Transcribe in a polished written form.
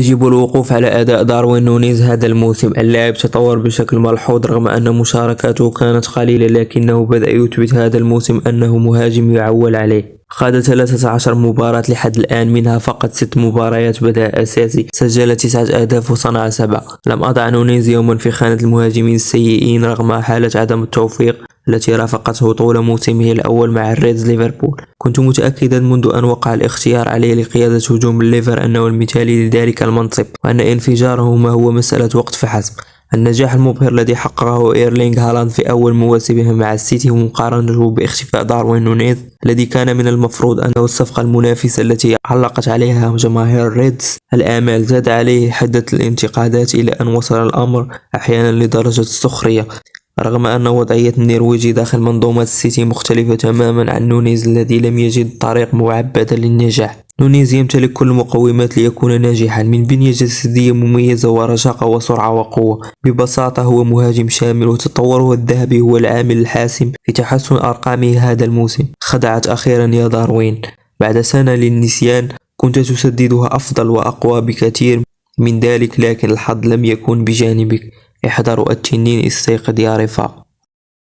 يجب الوقوف على أداء داروين نونيز هذا الموسم. اللاعب تطور بشكل ملحوظ رغم أن مشاركاته كانت قليلة، لكنه بدأ يثبت هذا الموسم أنه مهاجم يعول عليه. خاض 13 مباراة لحد الآن، منها فقط 6 مباريات بدأ أساسي، سجل 9 أهداف وصنع 7. لم أضع نونيز يوما في خانة المهاجمين السيئين رغم حالة عدم التوفيق التي رافقته طول موسمه الأول مع الريدز ليفربول. كنت متأكدا منذ أن وقع الاختيار عليه لقيادة هجوم الليفر أنه المثالي لذلك المنصب، وأن انفجاره ما هو مسألة وقت فحسب. النجاح المبهر الذي حققه إيرلينغ هالاند في أول مواسمه مع السيتي ومقارنته باختفاء داروين نونيز الذي كان من المفروض أنه الصفقة المنافسة التي علقت عليها جماهير الريدز الآمال، زاد عليه حدة الانتقادات إلى أن وصل الأمر أحيانا لدرجة السخرية. رغم أن وضعية النرويجي داخل منظومة السيتي مختلفة تماما عن نونيز الذي لم يجد طريق معبدة للنجاح. نونيز يمتلك كل المقومات ليكون ناجحا، من بنية جسدية مميزة ورشاقة وسرعة وقوة. ببساطة هو مهاجم شامل، وتطوره الذهبي هو العامل الحاسم في تحسن أرقامه هذا الموسم. خدعت أخيرا يا داروين، بعد سنة للنسيان كنت تسددها أفضل وأقوى بكثير من ذلك، لكن الحظ لم يكن بجانبك. احذروا التنين، استيقظ يا رفاق.